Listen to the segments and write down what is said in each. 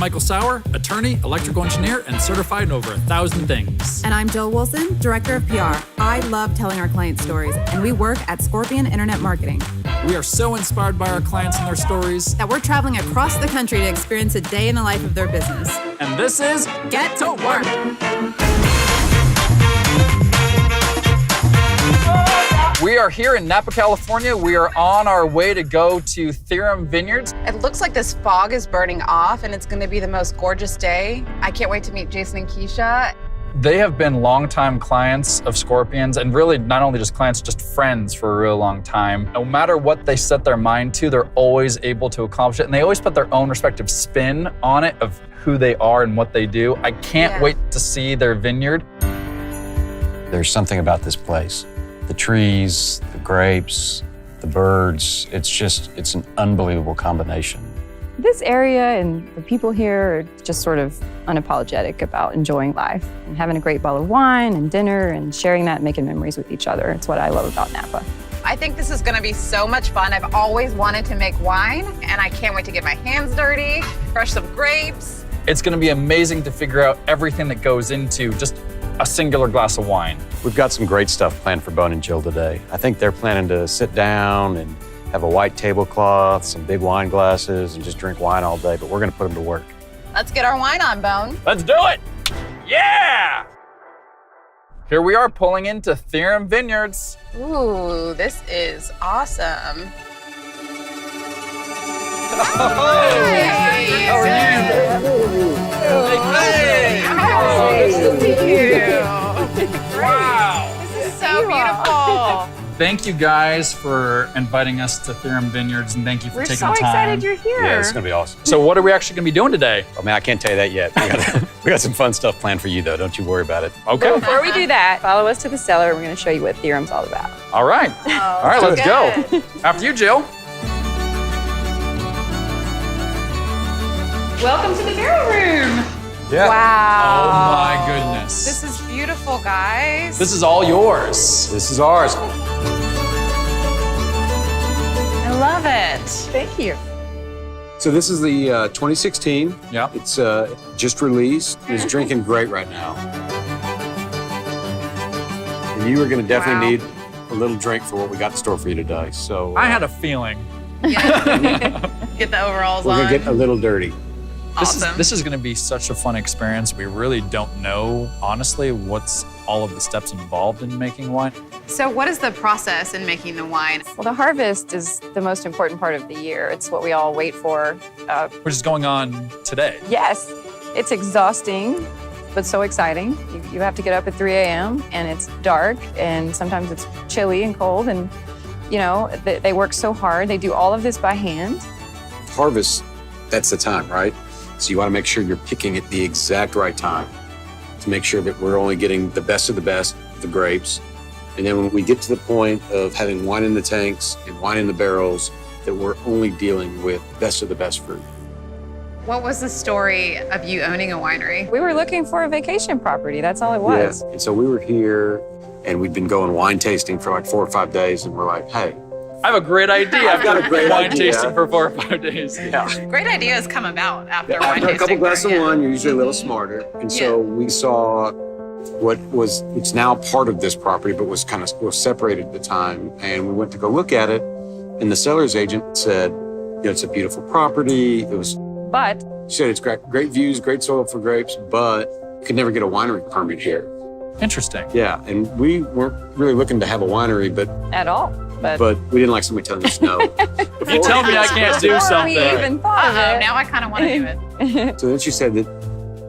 Michael Sauer, attorney, electrical engineer, and certified in over 1,000 things. And I'm Jill Wilson, director of PR. I love telling our clients' stories, and we work at Scorpion Internet Marketing. We are so inspired by our clients and their stories That we're traveling across the country to experience a day in the life of their business. And this is Get to Work. We are here in Napa, California. We are on our way to go to Theorem Vineyards. It looks like this fog is burning off and it's going to be the most gorgeous day. I can't wait to meet Jason and Keisha. They have been longtime clients of Scorpion's, and really not only just clients, just friends for a real long time. No matter what they set their mind to, they're always able to accomplish it, and they always put their own respective spin on it of who they are and what they do. I can't wait to see their vineyard. There's something about this place. The trees, the grapes, the birds, it's an unbelievable combination. This area and the people here are just sort of unapologetic about enjoying life and having a great bottle of wine and dinner and sharing that and making memories with each other. It's what I love about Napa. I think this is going to be so much fun. I've always wanted to make wine and I can't wait to get my hands dirty, crush some grapes. It's going to be amazing to figure out everything that goes into just a singular glass of wine. We've got some great stuff planned for Bone and Jill today. I think they're planning to sit down and have a white tablecloth, some big wine glasses, and just drink wine all day, but we're going to put them to work. Let's get our wine on, Bone. Let's do it! Yeah! Here we are pulling into Theorem Vineyards. Ooh, this is awesome. Hey! How are you? Hey! Nice to meet you. Wow! This is so beautiful. Thank you guys for inviting us to Theorem Vineyards, and thank you for taking the time. We're so excited you're here. Yeah, it's going to be awesome. So what are we actually going to be doing today? Oh, man, I can't tell you that yet. We got some fun stuff planned for you, though. Don't you worry about it. Okay. Before we do that, follow us to the cellar. We're going to show you what Theorem's all about. All right. All right, let's go. After you, Jill. Welcome to the barrel room. Yeah. Wow. Oh my goodness. This is beautiful, guys. This is all yours. This is ours. I love it. Thank you. So this is the 2016. Yeah. It's just released. It's drinking great right now. And you are going to definitely need a little drink for what we got in store for you today. So I had a feeling. Yeah. Get the overalls we're on. going to get a little dirty. Awesome. This is going to be such a fun experience. We really don't know, honestly, what's all of the steps involved in making wine. So what is the process in making the wine? Well, the harvest is the most important part of the year. It's what we all wait for. Which is going on today. Yes, it's exhausting, but so exciting. You have to get up at 3 a.m. and it's dark and sometimes it's chilly and cold and, you know, they work so hard. They do all of this by hand. Harvest, that's the time, right? So you want to make sure you're picking at the exact right time to make sure that we're only getting the best of the best, the grapes. And then when we get to the point of having wine in the tanks and wine in the barrels, that we're only dealing with best of the best fruit. What was the story of you owning a winery? We were looking for a vacation property. That's all it was. Yeah. And so we were here and we'd been going wine tasting for like 4 or 5 days and we're like, hey, I have a great idea. I've got a great wine idea. tasting for 4 or 5 days. yeah. Great ideas come about after wine After tasting. a couple glasses of yeah. wine, you're usually a little smarter. And so we saw it's now part of this property, but was was separated at the time. And we went to go look at it. And the seller's agent said, you know, it's a beautiful property. But She said it's great views, great soil for grapes, but you could never get a winery permit here. Interesting. Yeah, and we weren't really looking to have a winery, but at all. but we didn't like somebody telling us no. You tell me I can't do before something. we even thought of Uh-oh, it. now I kind of want to do it. So then she said that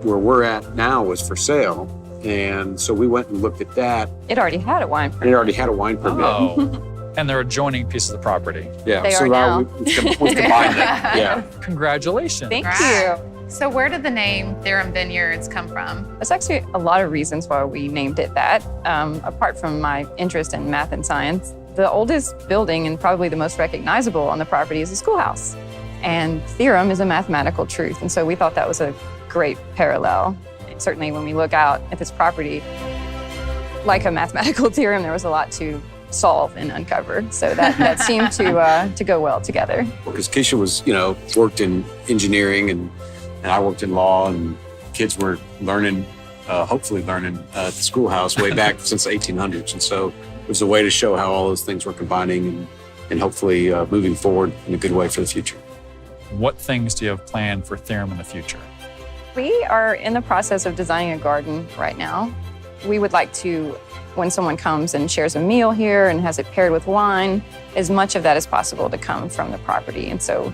where we're at now was for sale. And so we went and looked at that, It already had a wine and permit. it already had a wine permit. Oh. And they're adjoining pieces of property. Yeah, They so are now now. we've combined that. Yeah. Congratulations. Thank Congrats. you. So where did the name Theorem Vineyards come from? There's actually a lot of reasons why we named it that. Apart from my interest in math and science, the oldest building and probably the most recognizable on the property is a schoolhouse. And theorem is a mathematical truth. And so we thought that was a great parallel. Certainly when we look out at this property, like a mathematical theorem, there was a lot to solve and uncover. So that seemed to go well together. Because Keisha was, worked in engineering and and I worked in law, and kids were learning, hopefully learning at the schoolhouse way back since the 1800s. And so it was a way to show how all those things were combining and hopefully moving forward in a good way for the future. What things do you have planned for Theorem in the future? We are in the process of designing a garden right now. We would like to, when someone comes and shares a meal here and has it paired with wine, as much of that as possible to come from the property. And so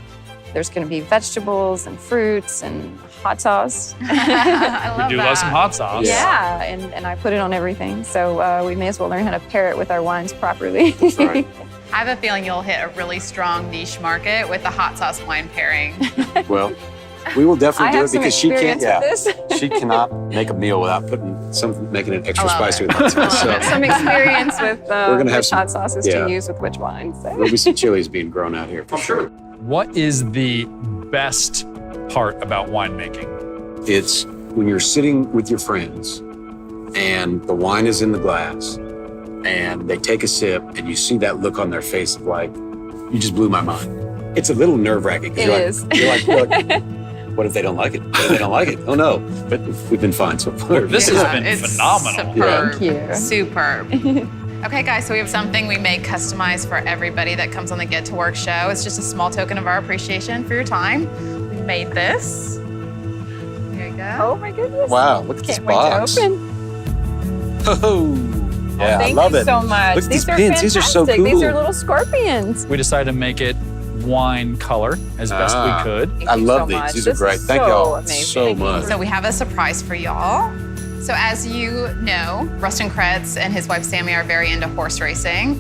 there's going to be vegetables and fruits and hot sauce. I love We do love some hot sauce. Yeah, and I put it on everything. So we may as well learn how to pair it with our wines properly. That's right. I have a feeling you'll hit a really strong niche market with the hot sauce wine pairing. Well, we will I definitely do have it some because she can't. experience with this. She cannot make a meal without making it extra I love spicy it. with hot sauce. I love So Some experience with gonna have which some- hot sauces yeah. to use with which wines. So. there'll be some chilies being grown out here for sure. What is the best part about winemaking? It's when you're sitting with your friends and the wine is in the glass and they take a sip and you see that look on their face of like, you just blew my mind. It's a little nerve-wracking. It is. You're like, look, what if they don't like it? What if they don't like it? Oh no. But we've been fine so far. This has been It's phenomenal. Superb. Thank you. Superb. Okay, guys, so we have something we made customized for everybody that comes on the Get to Work show. It's just a small token of our appreciation for your time. We made this. Here you go. Oh my goodness. Wow, look at this Can't wait box. to open. Oh, yeah, Thank I love you it. so much. Look at these are pins. These are so fantastic. These are cool. little scorpions. We decided to make it wine color as best Ah. we could. Thank I you love so these. much. These are This great. is Thank so y'all amazing. so much. So we have a surprise for y'all. So as you know, Rustin Kretz and his wife Sammy are very into horse racing.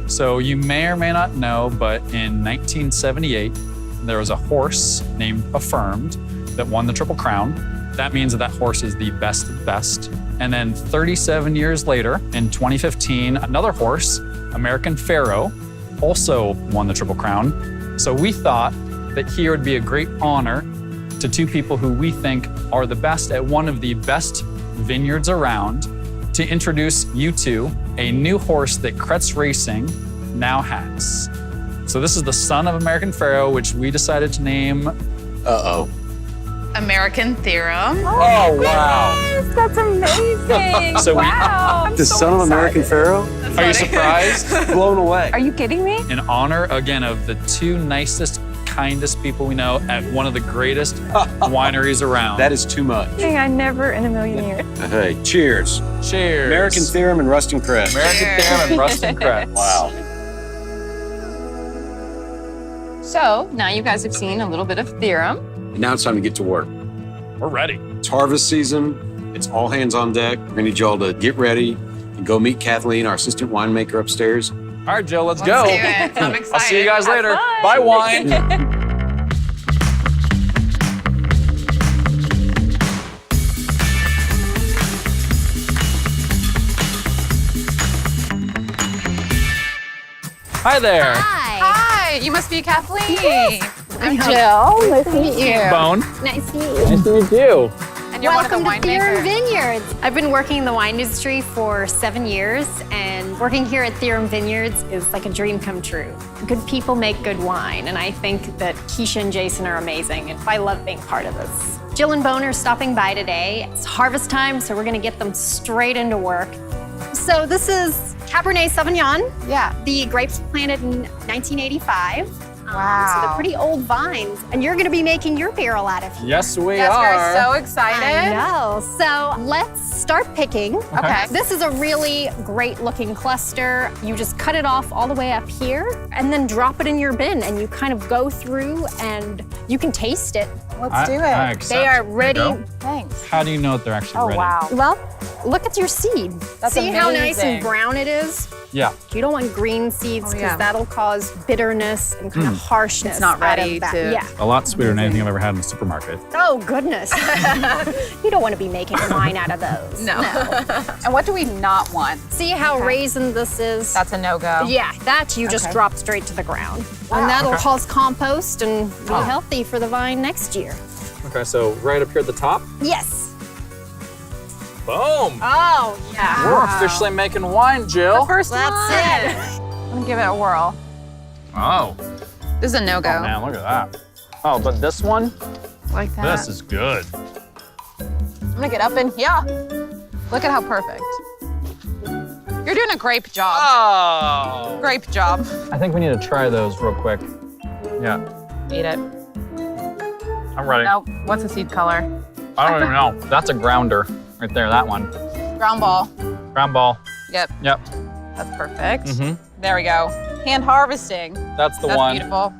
So you may or may not know, but in 1978, there was a horse named Affirmed that won the Triple Crown. That means that horse is the best of the best. And then 37 years later, in 2015, another horse, American Pharoah, also won the Triple Crown. So we thought that here would be a great honor to two people who we think are the best at one of the best vineyards around to introduce you to a new horse that Kretz Racing now has. So this is the son of American Pharoah, which we decided to name. Uh-oh. American Theorem. Oh, wow. Yes, that's amazing. So we- wow. I'm The so son of American excited. Pharaoh? Are you surprised? Blown away. Are you kidding me? In honor, again, of the two nicest, kindest people we know at one of the greatest wineries around. That is too much. Thing I never in a million years. Hey, cheers. Cheers. American Theorem and Rustin Kretz. American Cheers. Theorem and Rustin Kretz. Wow. So now you guys have seen a little bit of Theorem. And now it's time to get to work. We're ready. It's harvest season. It's all hands on deck. We're gonna need y'all to get ready and go meet Kathleen, our assistant winemaker upstairs. All right, Jill, let's Let's go. do it. I'm excited. I'll see you guys Have later. fun. Bye, wine. Hi there. Hi, you must be Kathleen. I'm Jill. Nice to meet you. Bone. Nice to meet you. Nice to meet you. And you're Welcome one of to the Theorem winemakers. Vineyards. I've been working in the wine industry for 7 years, and working here at Theorem Vineyards is like a dream come true. Good people make good wine, and I think that Keisha and Jason are amazing, and I love being part of this. Jill and Bone are stopping by today. It's harvest time, so we're gonna get them straight into work. So this is Cabernet Sauvignon. Yeah. The grapes planted in 1985. So Wow. they're pretty old vines, and you're gonna be making your barrel out of here. Yes, we Yes, are. we're so I excited. know. So let's start picking. Okay. This is a really great looking cluster. You just cut it off all the way up here and then drop it in your bin, and you kind of go through and you can taste it. Let's do it. I accept. They are There you ready. go. Thanks. How do you know that they're actually ready? Well, look at your seed. That's See how nice amazing. and brown it is? Yeah. You don't want green seeds Oh, because yeah. that'll cause bitterness and kind of harshness. It's not out of ready that. to- Yeah. A lot sweeter than anything I've ever had in the supermarket. Oh, goodness. You don't want to be making wine out of those. No. And what do we not want? See how raisin this is? That's a no-go. Yeah, that you just Okay. drop straight to the ground. And that'll cause compost and be healthy for the vine next year. Okay, so right up here at the top. Yes. Boom. Oh, yeah. We're officially making wine, Jill. First That's one. it. I'm gonna give it a whirl. Oh. This is a no-go. Oh, man, look at that. Oh, but this one, Like that. This is good. I'm gonna get up in here. Look at how perfect. You're doing a grape job. Oh! Grape job. I think we need to try those real quick. Yeah, Eat it. I'm ready. No, what's the seed color? I don't even know. That's a grounder right there, that one. Ground ball. Ground ball. Yep, Yep. that's perfect. Mm-hmm. There we go. Hand harvesting. That's the That's one. beautiful.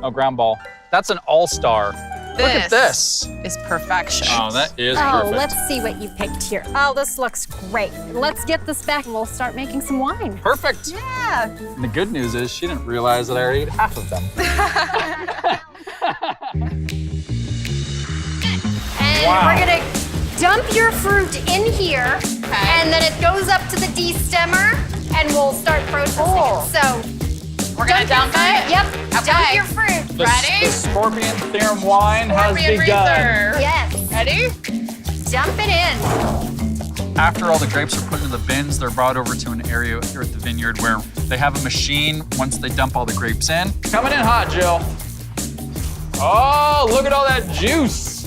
Oh, ground ball. That's an all-star. Look at this. Is perfection. Oh, that is Oh, perfect. let's see what you picked here. Oh, this looks great. Let's get this back and we'll start making some wine. Perfect. Yeah. And the good news is she didn't realize that I already ate half of them. And Wow. we're gonna dump your fruit in here, and then it goes up to the destemmer, and we'll start processing Cool. it. So We're gonna dump it? Yep. Okay. Dump your fruit. The, Ready? the Scorpion Theorem wine has Scorpion begun. Reserve. Yes. Ready? Dump it in. After all the grapes are put into the bins, they're brought over to an area here at the vineyard where they have a machine once they dump all the grapes in. Coming in hot, Jill. Oh, look at all that juice.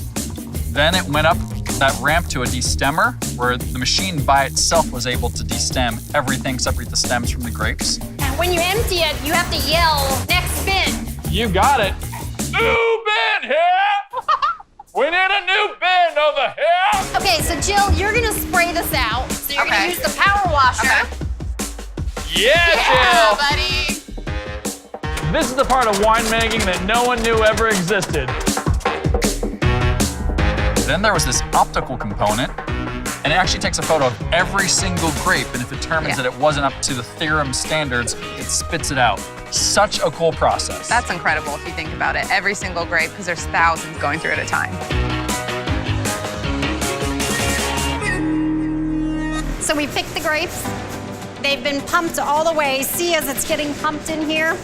Then it went up that ramp to a destemmer where the machine by itself was able to destem everything, separate the stems from the grapes. And when you empty it, you have to yell, next bin. You got it. New bin here. We need a new bin over here. Okay, so Jill, you're gonna spray this out. So you're gonna Okay. use the power washer. Okay. Yeah, Yeah, Jill. buddy. This is the part of winemaking that no one knew ever existed. Then there was this optical component, and it actually takes a photo of every single grape, and if it determines Yeah. that it wasn't up to the Theorem standards, it spits it out. Such a cool process. That's incredible if you think about it. Every single grape, because there's thousands going through at a time. So we picked the grapes. They've been pumped all the way. See as it's getting pumped in here?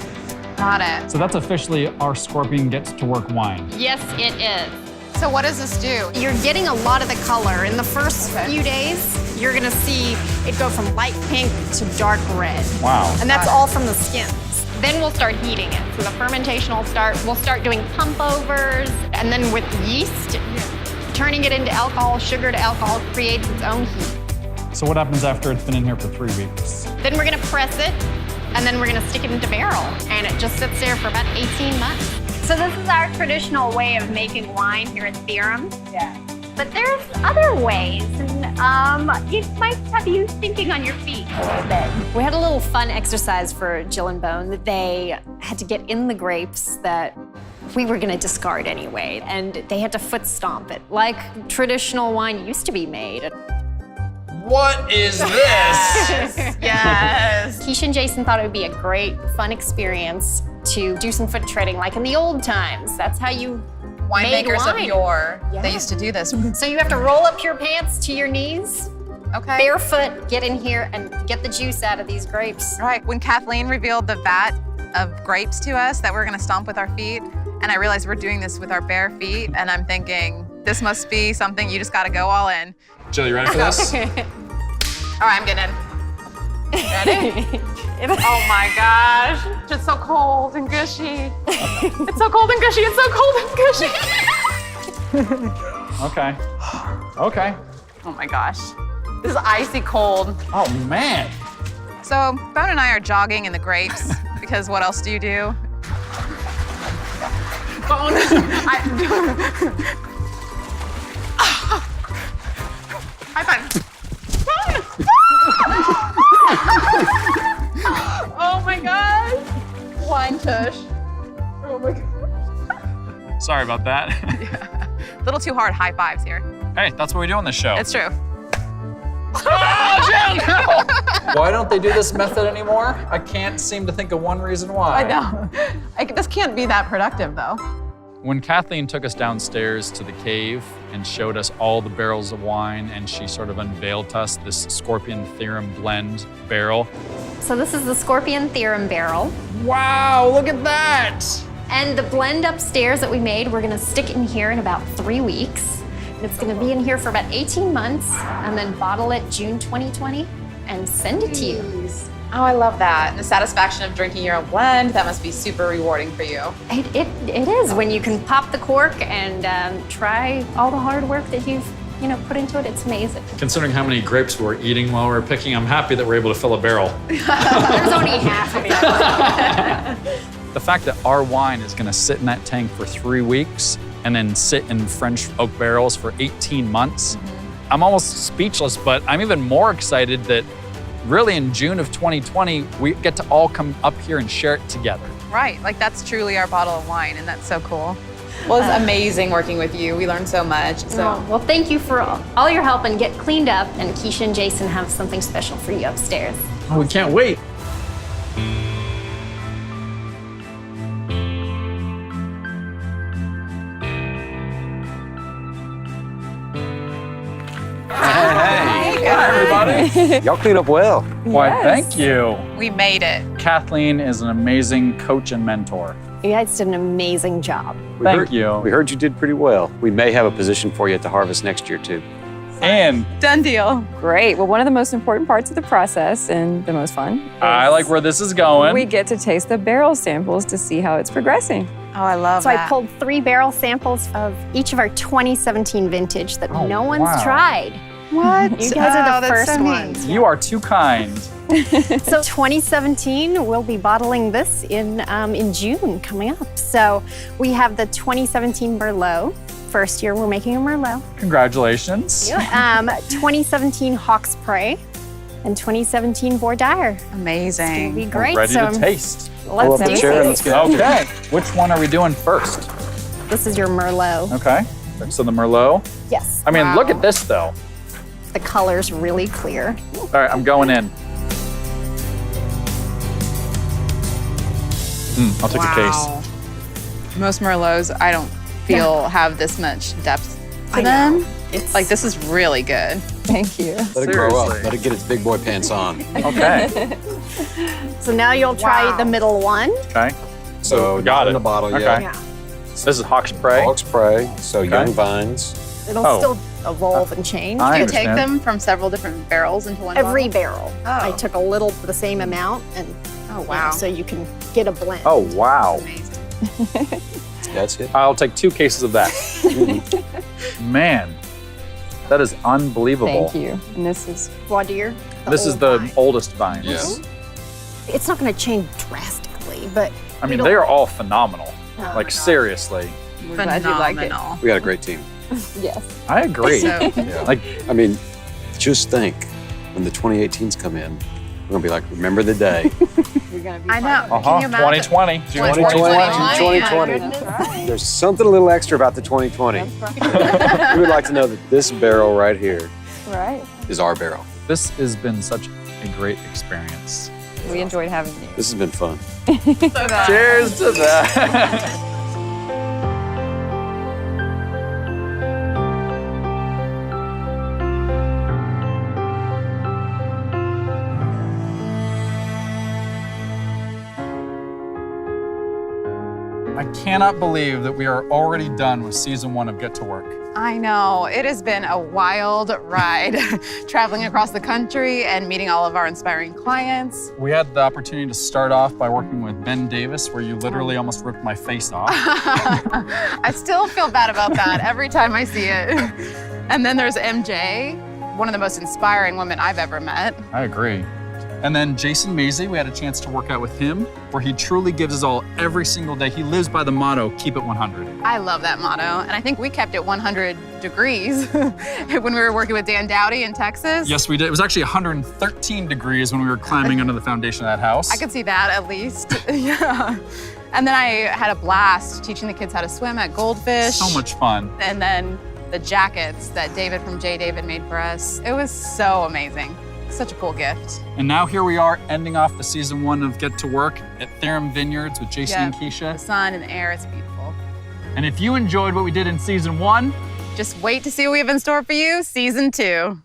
Got it. So that's officially our Scorpion Gets to Work wine. Yes, it is. So what does this do? You're getting a lot of the color. In the first few days, you're gonna see it go from light pink to dark red. Wow. And that's all from the skins. Then we'll start heating it. So the fermentation will start, we'll start doing pump overs, and then with yeast, turning it into alcohol, sugar to alcohol creates its own heat. So what happens after it's been in here for 3 weeks? Then we're gonna press it, and then we're gonna stick it into barrel, and it just sits there for about 18 months. So this is our traditional way of making wine here at Theorem. Yeah. But there's other ways, and it might have you thinking on your feet a little bit. We had a little fun exercise for Jill and Bone that they had to get in the grapes that we were gonna discard anyway, and they had to foot stomp it like traditional wine used to be made. What is this? Yes. Keisha and Jason thought it would be a great, fun experience to do some foot treading like in the old times. That's how you made Winemakers of wine. yore, Yeah. they used to do this. So you have to roll up your pants to your knees, Okay. barefoot, get in here and get the juice out of these grapes. All right, when Kathleen revealed the vat of grapes to us that we're gonna stomp with our feet, and I realized we're doing this with our bare feet, and I'm thinking, this must be something you just gotta go all in. Jill, you ready for this? All right, I'm getting in. Ready? Oh my gosh, it's so cold and gushy. It's so cold and gushy, it's so cold and gushy. Okay. Okay. Oh my gosh, this is icy cold. Oh, man. So Bone and I are jogging in the grapes because what else do you do? Bone, high five. Bone. Oh my gosh. Wine tush. Oh my god. Sorry about that. A little too hard high fives here. Hey, that's what we do on this show. It's true. Why don't they do this method anymore? I can't seem to think of one reason why. I know. This can't be that productive though. When Kathleen took us downstairs to the cave and showed us all the barrels of wine, and she sort of unveiled to us this Scorpion Theorem blend barrel. So this is the Scorpion Theorem barrel. Wow, look at that! And the blend upstairs that we made, we're gonna stick in here in about 3 weeks. And it's gonna be in here for about 18 months, and then bottle it June 2020 and send it to you. Oh, I love that. And the satisfaction of drinking your own blend, that must be super rewarding for you. It is when you can pop the cork and try all the hard work that you've put into it. It's amazing. Considering how many grapes we're eating while we're picking, I'm happy that we're able to fill a barrel. There's only half of it. The fact that our wine is gonna sit in that tank for 3 weeks and then sit in French oak barrels for 18 months, I'm almost speechless, but I'm even more excited that really in June of 2020, we get to all come up here and share it together. Right, like that's truly our bottle of wine, and that's so cool. Well, it's amazing working with you. We learned so much. So, Well, thank you for all your help and get cleaned up. And Keisha and Jason have something special for you upstairs. Oh, we can't wait. Hi, everybody. Y'all clean up well. Why, thank you. we made it. Kathleen is an amazing coach and mentor. You guys did an amazing job. Thank you. We heard you did pretty well. We may have a position for you at the harvest next year, too. And Done deal. Great. Well, one of the most important parts of the process and the most fun. I like where this is going. We get to taste the barrel samples to see how it's progressing. Oh, I love So that. I pulled 3 barrel samples of each of our 2017 vintage that Oh, no one's wow. tried. What? You guys are the that's first so ones. You are too kind. So 2017, we'll be bottling this in June coming up. So we have the 2017 Merlot. First year we're making a Merlot. Congratulations. 2017 Hawk's Prey and 2017 Bordeaux. Amazing. It's gonna be We're great. ready so to taste. Pull up let's the taste chair and it. let's go. Okay. Which one are we doing first? This is your Merlot. Okay. So the Merlot. Yes. I mean, look at this though. The color's really clear. All right, I'm going in. I'll take a case. Most Merlots, I don't feel have this much depth to I know. them. It's Like, this is really good. Thank you. Let it grow up. Seriously. Let it get its big boy pants on. Okay. So now you'll try Wow. the middle one. Okay. So Got not it. in the bottle Okay. yet. Yeah. This is Hawk's Prey. Hawk's Prey, so young vines. It'll Oh. still evolve and change. I You take understand. them from several different barrels into one Every bottle? barrel. Oh. I took a little, the same amount, and Oh, you know, wow. so you can get a blend. Oh, wow. Amazing. That's it. I'll take 2 cases of that. Man, that is unbelievable. Thank you. And this is Bordeaux. This is old the vine. oldest vines. Yes. It's not going to change drastically, but I mean, we they don't- are all phenomenal. Oh my Like, God. seriously. we're glad you liked it. Phenomenal. We got a great team. Yes. I agree. So, Yeah. Like, I mean, just think when the 2018s come in, we're gonna be like, remember the day. We're gonna be I know. Can you imagine? 2020. June 2020. There's something a little extra about the 2020. We would like to know that this barrel right here Right. is our barrel. This has been such a great experience. We enjoyed having you. This has been fun. Cheers to that. I cannot believe that we are already done with season 1 of Get to Work. I know. It has been a wild ride traveling across the country and meeting all of our inspiring clients. We had the opportunity to start off by working with Ben Davis, where you literally almost ripped my face off. I still feel bad about that every time I see it. And then there's MJ, one of the most inspiring women I've ever met. I agree. And then Jason Maisie, we had a chance to work out with him, where he truly gives his all every single day. He lives by the motto, keep it 100. I love that motto. And I think we kept it 100 degrees when we were working with Dan Dowdy in Texas. Yes, we did. It was actually 113 degrees when we were climbing under the foundation of that house. I could see that at least. Yeah. And then I had a blast teaching the kids how to swim at Goldfish. So much fun. And then the jackets that David from J. David made for us. It was so amazing. Such a cool gift. And now here we are ending off the season 1 of Get to Work at Theorem Vineyards with Jason and The Keisha. sun and the air is beautiful. And if you enjoyed what we did in season 1, Just wait to see what we have in store for you, season 2.